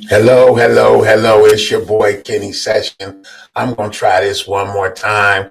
Hello, hello, hello. It's your boy Kenny Session. I'm gonna try this one more time.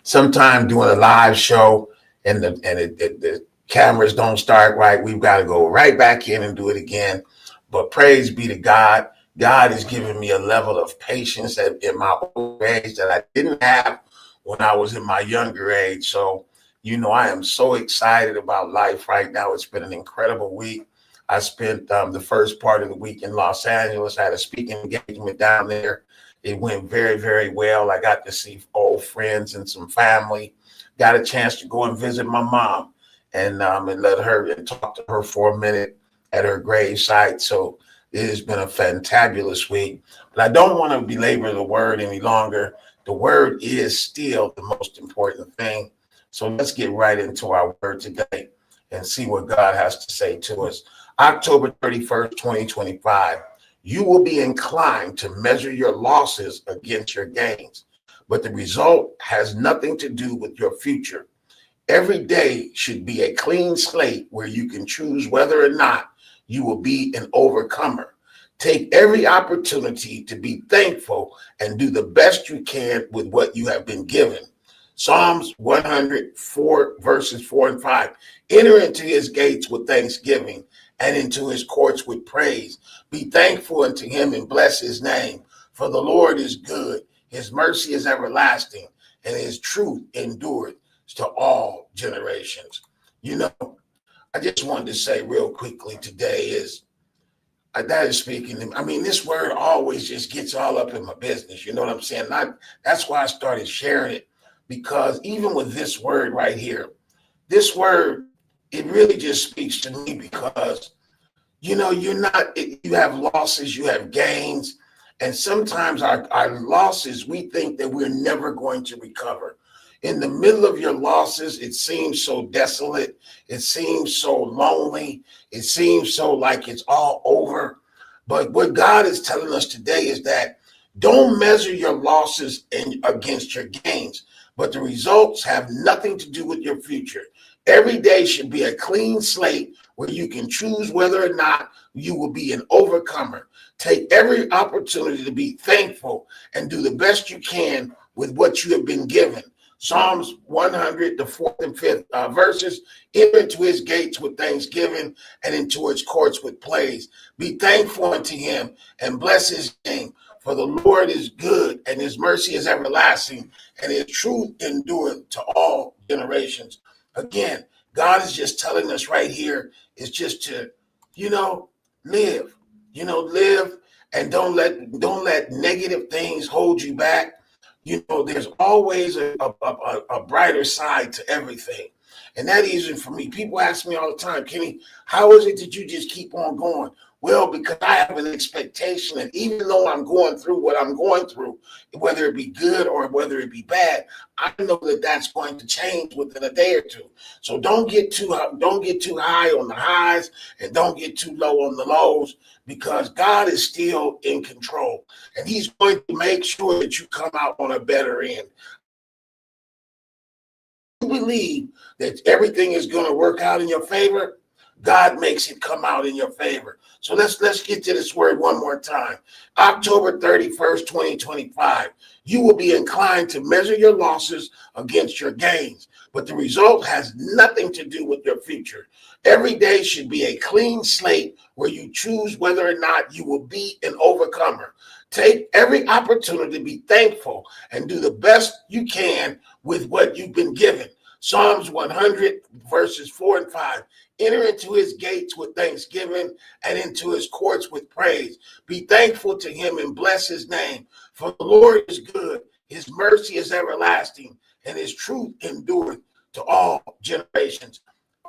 Sometime doing a live show and the cameras don't start right. We've got to go right back in and do it again. But praise be to God. God has given me a level of patience in my older age that I didn't have when I was in my younger age. So, I am so excited about life right now. It's been an incredible week. I spent the first part of the week in Los Angeles. I had a speaking engagement down there. It went very, very well. I got to see old friends and some family. Got a chance to go and visit my mom and let her and talk to her for a minute at her gravesite. So it has been a fantabulous week. But I don't want to belabor the word any longer. The word is still the most important thing. So let's get right into our word today and see what God has to say to us. October 31st, 2025, you will be inclined to measure your losses against your gains, but the result has nothing to do with your future. Every day should be a clean slate where you can choose whether or not you will be an overcomer. Take every opportunity to be thankful and do the best you can with what you have been given. Psalms 104, verses 4 and 5. Enter into his gates with thanksgiving and into his courts with praise. Be thankful unto him and bless his name. For the Lord is good. His mercy is everlasting, and his truth endureth to all generations. I just wanted to say real quickly today is that is speaking to me. I mean, this word always just gets all up in my business. You know what I'm saying? That's why I started sharing it, because even with this word right here, this word, it really just speaks to me because, you have losses, you have gains. And sometimes our losses, we think that we're never going to recover. In the middle of your losses, it seems so desolate. It seems so lonely. It seems so like it's all over. But what God is telling us today is that don't measure your losses against your gains, but the results have nothing to do with your future. Every day should be a clean slate where you can choose whether or not you will be an overcomer. Take every opportunity to be thankful and do the best you can with what you have been given. Psalms 100, the fourth and fifth verses. Enter into his gates with thanksgiving and into his courts with praise. Be thankful unto him and bless his name. For the Lord is good, and his mercy is everlasting, and his truth endureth to all generations. Again, God is just telling us right here is just to, live, live, and don't let negative things hold you back. There's always a brighter side to everything. And that isn't for me. People ask me all the time, Kenny, how is it that you just keep on going? Well, because I have an expectation that even though I'm going through what I'm going through, whether it be good or whether it be bad, I know that that's going to change within a day or two. So don't get too high on the highs and don't get too low on the lows, because God is still in control and he's going to make sure that you come out on a better end. You believe that everything is going to work out in your favor, God makes it come out in your favor. So let's get to this word one more time. October 31st, 2025. You will be inclined to measure your losses against your gains, but the result has nothing to do with your future. Every day should be a clean slate where you choose whether or not you will be an overcomer. Take every opportunity to be thankful and do the best you can with what you've been given. Psalms 100, verses 4 and 5. Enter into his gates with thanksgiving and into his courts with praise. Be thankful to him and bless his name. For the Lord is good. His mercy is everlasting, and his truth endureth to all generations.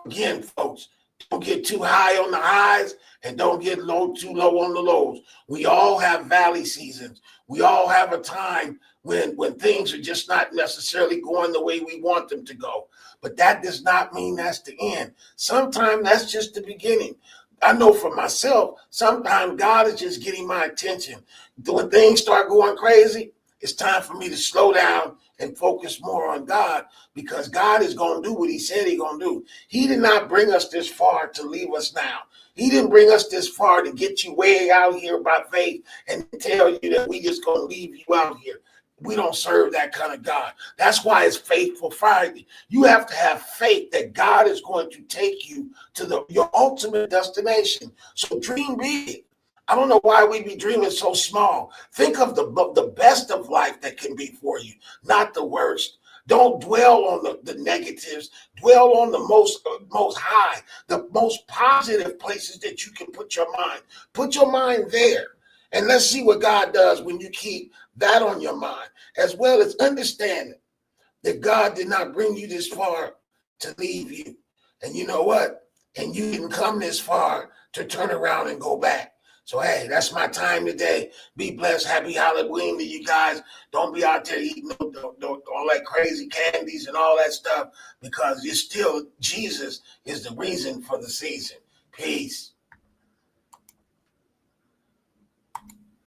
Again, folks, don't get too high on the highs and don't get too low on the lows. We all have valley seasons. We all have a time when things are just not necessarily going the way we want them to go. But that does not mean that's the end. Sometimes that's just the beginning. I know for myself, sometimes God is just getting my attention. When things start going crazy, it's time for me to slow down and focus more on God, because God is going to do what he said he's going to do. He did not bring us this far to leave us now. He didn't bring us this far to get you way out here by faith and tell you that we just going to leave you out here. We don't serve that kind of God. That's why it's Faithful Friday. You have to have faith that God is going to take you to your ultimate destination. So dream big. I don't know why we be dreaming so small. Think of the best of life that can be for you, not the worst. Don't dwell on the negatives. Dwell on the most high, the most positive places that you can put your mind. Put your mind there. And let's see what God does when you keep that on your mind, as well as understanding that God did not bring you this far to leave you. And you know what? And you didn't come this far to turn around and go back. So, hey, that's my time today. Be blessed. Happy Halloween to you guys. Don't be out there eating all that crazy candies and all that stuff, because you're still, Jesus is the reason for the season. Peace.